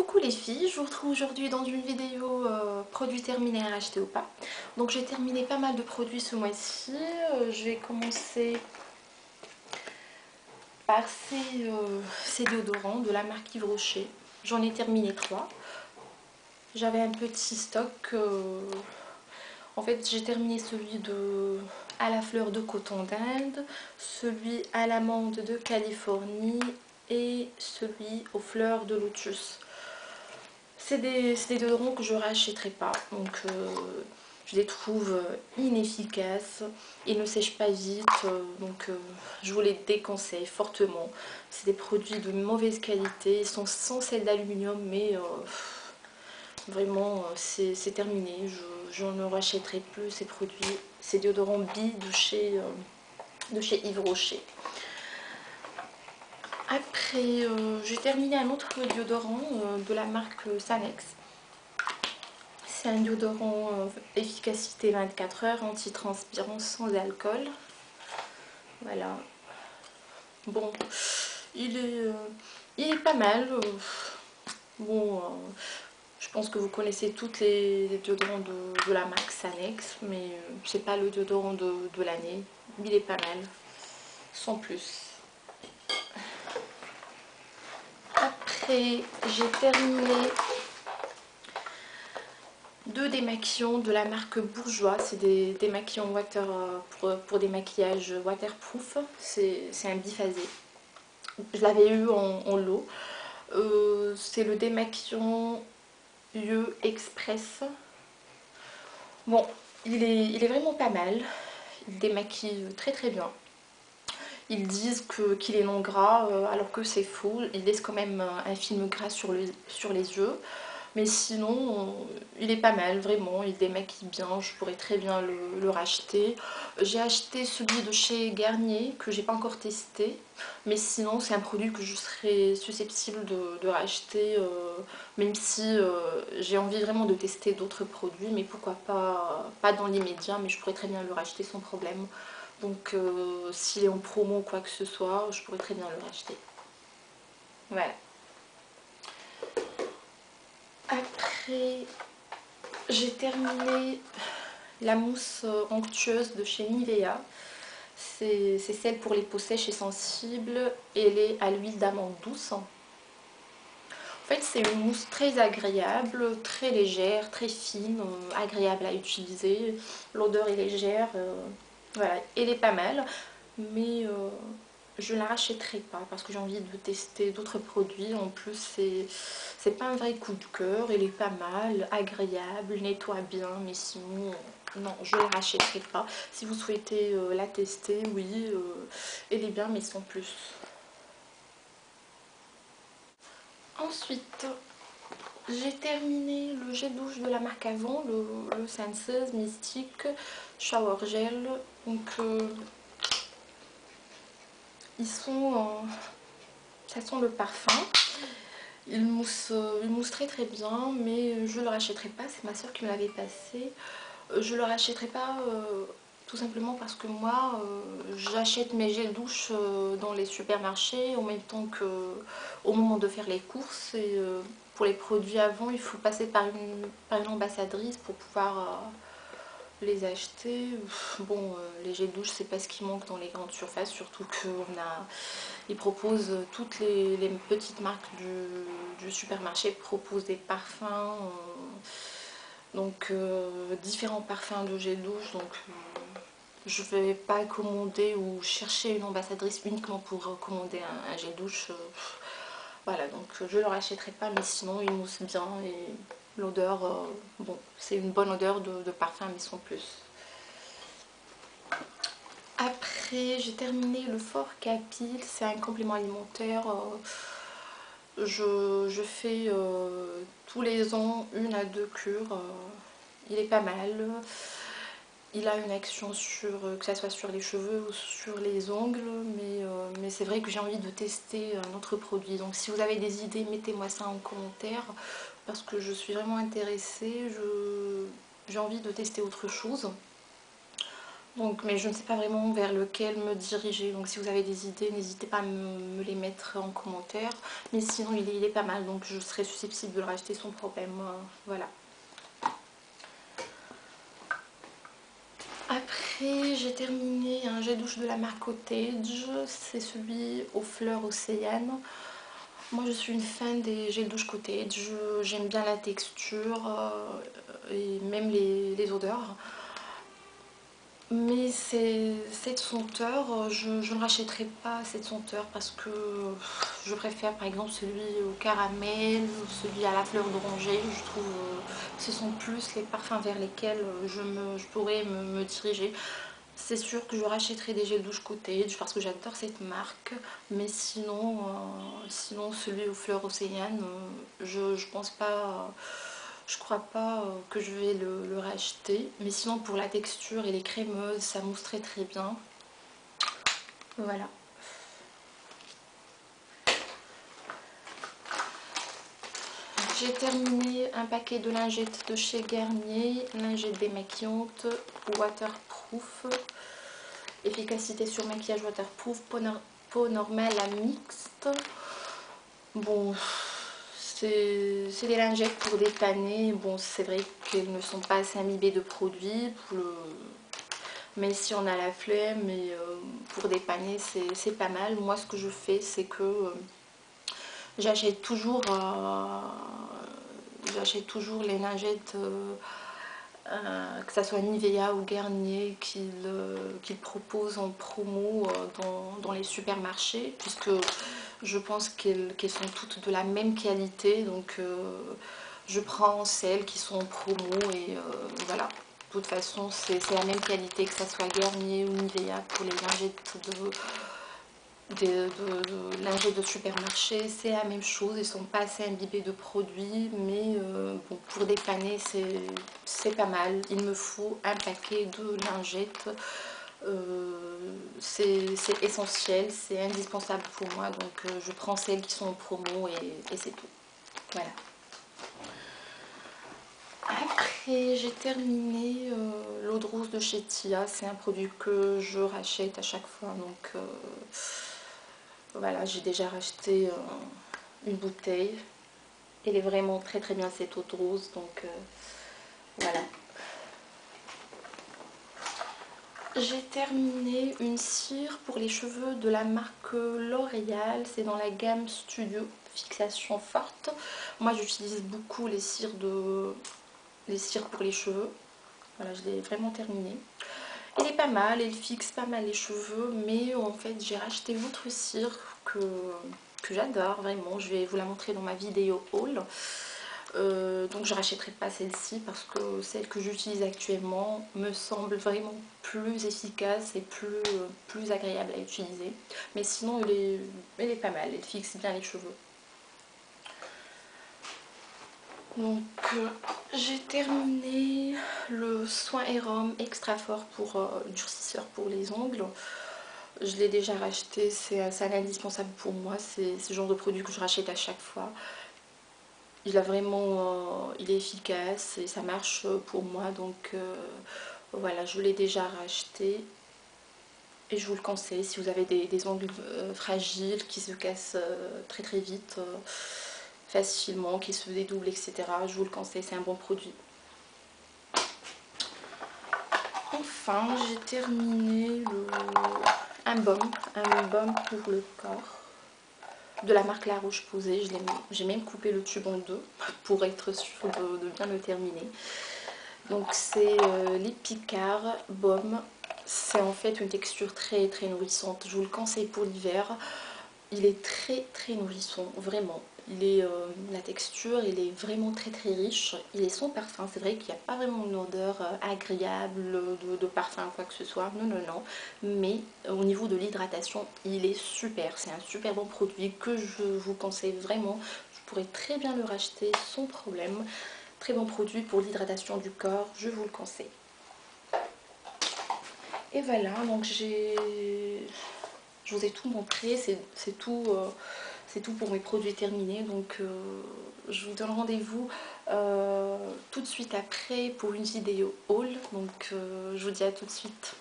Coucou les filles, je vous retrouve aujourd'hui dans une vidéo produits terminés à acheter ou pas. Donc j'ai terminé pas mal de produits ce mois-ci. Je vais commencer par ces déodorants de la marque Yves Rocher. J'en ai terminé 3. J'avais un petit stock. En fait j'ai terminé celui à la fleur de coton d'Inde, celui à l'amande de Californie et celui aux fleurs de lotus. C'est des déodorants que je rachèterai pas, donc je les trouve inefficaces, ils ne sèchent pas vite, donc je vous les déconseille fortement. C'est des produits de mauvaise qualité, ils sont sans sel d'aluminium, mais vraiment c'est terminé, je ne rachèterai plus ces produits, ces déodorants Bi de chez Yves Rocher. Après, j'ai terminé un autre déodorant de la marque Sanex. C'est un déodorant efficacité 24 heures, anti-transpirant, sans alcool. Voilà. Bon, il est pas mal. Bon, je pense que vous connaissez toutes les déodorants de la marque Sanex, mais c'est pas le déodorant de l'année. Il est pas mal, sans plus. Après, j'ai terminé 2 démaquillants de la marque Bourjois. C'est des démaquillants pour des maquillages waterproof. C'est un biphasé. Je l'avais eu en lot. C'est le démaquillant UE Express. Bon, il est vraiment pas mal. Il démaquille très très bien. Ils disent qu'il est non gras alors que c'est faux. Il laisse quand même un film gras sur les yeux. Mais sinon, il est pas mal, vraiment, il démaquille bien, je pourrais très bien le racheter. J'ai acheté celui de chez Garnier, que j'ai pas encore testé. Mais sinon, c'est un produit que je serais susceptible de racheter, même si j'ai envie vraiment de tester d'autres produits. Mais pourquoi pas dans l'immédiat, mais je pourrais très bien le racheter sans problème. Donc, s'il est en promo ou quoi que ce soit, je pourrais très bien le racheter. Voilà. Après, j'ai terminé la mousse onctueuse de chez Nivea. C'est celle pour les peaux sèches et sensibles. Elle est à l'huile d'amande douce. En fait, c'est une mousse très agréable, très légère, très fine, agréable à utiliser. L'odeur est légère. Voilà, elle est pas mal. Mais je ne la rachèterai pas parce que j'ai envie de tester d'autres produits. En plus, c'est pas un vrai coup de cœur. Elle est pas mal, agréable, nettoie bien, mais sinon, non, je ne la rachèterai pas. Si vous souhaitez la tester, oui, elle est bien, mais sans plus. Ensuite, j'ai terminé le gel douche de la marque Avon, le Senses Mystique Shower Gel. Donc, ils sont... ça sent le parfum. Il mousse très très bien, mais je ne le rachèterai pas. C'est ma soeur qui me l'avait passé. Je ne le rachèterai pas tout simplement parce que moi, j'achète mes gels douche dans les supermarchés en même temps qu'au moment de faire les courses. Et pour les produits avant, il faut passer par une ambassadrice pour pouvoir les acheter. Bon, les gels douche, c'est pas ce qui manque dans les grandes surfaces, surtout ils proposent toutes les petites marques du supermarché proposent des parfums, donc différents parfums de gel douche. Donc je vais pas commander ou chercher une ambassadrice uniquement pour commander un gel douche. Voilà, donc je le rachèterai pas, mais sinon il mousse bien et l'odeur, bon, c'est une bonne odeur de parfum, mais sans plus. Après, j'ai terminé le Fort Capil, c'est un complément alimentaire. Je fais tous les ans 1 à 2 cures. Il est pas mal. Il a une action que ce soit sur les cheveux ou sur les ongles, mais c'est vrai que j'ai envie de tester un autre produit. Donc si vous avez des idées, mettez-moi ça en commentaire parce que je suis vraiment intéressée. J'ai envie de tester autre chose. Donc, mais je ne sais pas vraiment vers lequel me diriger. Donc si vous avez des idées, n'hésitez pas à me les mettre en commentaire. Mais sinon il est pas mal, donc je serais susceptible de le racheter sans problème. Voilà. Après j'ai terminé un gel douche de la marque Cottage. C'est celui aux fleurs océanes. Moi je suis une fan des gels douche Cottage. J'aime bien la texture et même les odeurs. Mais cette senteur, je ne rachèterai pas cette senteur parce que je préfère par exemple celui au caramel ou celui à la fleur d'oranger. Je trouve que ce sont plus les parfums vers lesquels je pourrais me diriger. C'est sûr que je rachèterai des gels douche Cottage parce que j'adore cette marque. Mais sinon celui aux fleurs océanes, je pense pas... Je crois pas que je vais le racheter. Mais sinon pour la texture et les crémeuses, ça mousse très très bien. Voilà. J'ai terminé un paquet de lingettes de chez Garnier. Lingettes démaquillantes, waterproof. Efficacité sur maquillage waterproof. Peau normale à mixte. Bon... C'est des lingettes pour dépanner. Bon, c'est vrai qu'elles ne sont pas assez imbibées de produits. Mais si on a la flemme, et pour dépanner, c'est pas mal. Moi, ce que je fais, c'est que j'achète toujours les lingettes, que ça soit Nivea ou Garnier, qu'ils proposent en promo dans les supermarchés, puisque je pense qu'elles sont toutes de la même qualité. Donc je prends celles qui sont en promo et voilà. De toute façon, c'est la même qualité, que ça soit Garnier ou Nivea pour les lingettes lingettes de supermarché. C'est la même chose, ils ne sont pas assez imbibés de produits, mais bon, pour dépanner, c'est pas mal. Il me faut un paquet de lingettes. C'est essentiel, c'est indispensable pour moi, donc je prends celles qui sont en promo et c'est tout. Voilà. Après j'ai terminé l'eau de rose de chez Tia. C'est un produit que je rachète à chaque fois, donc voilà, j'ai déjà racheté une bouteille. Elle est vraiment très très bien cette eau de rose, donc voilà. J'ai terminé une cire pour les cheveux de la marque L'Oréal. C'est dans la gamme Studio Fixation Forte. Moi j'utilise beaucoup les cires pour les cheveux. Voilà, je l'ai vraiment terminée. Elle est pas mal, elle fixe pas mal les cheveux, mais en fait j'ai racheté une autre cire que j'adore vraiment. Je vais vous la montrer dans ma vidéo haul. Donc je rachèterai pas celle-ci parce que celle que j'utilise actuellement me semble vraiment plus efficace et plus agréable à utiliser. Mais sinon elle est pas mal, elle fixe bien les cheveux. Donc j'ai terminé le soin Erom extra fort pour durcisseur pour les ongles. Je l'ai déjà racheté, c'est un indispensable pour moi, c'est ce genre de produit que je rachète à chaque fois. Il est efficace et ça marche pour moi, donc voilà, je l'ai déjà racheté et je vous le conseille si vous avez des ongles fragiles qui se cassent très très vite, facilement, qui se dédoublent, etc. Je vous le conseille, c'est un bon produit. Enfin, j'ai terminé un baume pour le corps de la marque La Roche-Posay. J'ai même coupé le tube en deux pour être sûre de bien le terminer. Donc c'est l'Epicard Baume. C'est en fait une texture très très nourrissante. Je vous le conseille pour l'hiver. Il est très très nourrissant, vraiment. La texture, il est vraiment très très riche. Il est sans parfum. C'est vrai qu'il n'y a pas vraiment une odeur agréable de parfum quoi que ce soit. Non, non, non. Mais au niveau de l'hydratation, il est super. C'est un super bon produit que je vous conseille vraiment. Je pourrais très bien le racheter sans problème. Très bon produit pour l'hydratation du corps. Je vous le conseille. Et voilà, donc je vous ai tout montré. C'est tout. C'est tout pour mes produits terminés, donc je vous donne rendez-vous tout de suite après pour une vidéo haul, donc je vous dis à tout de suite.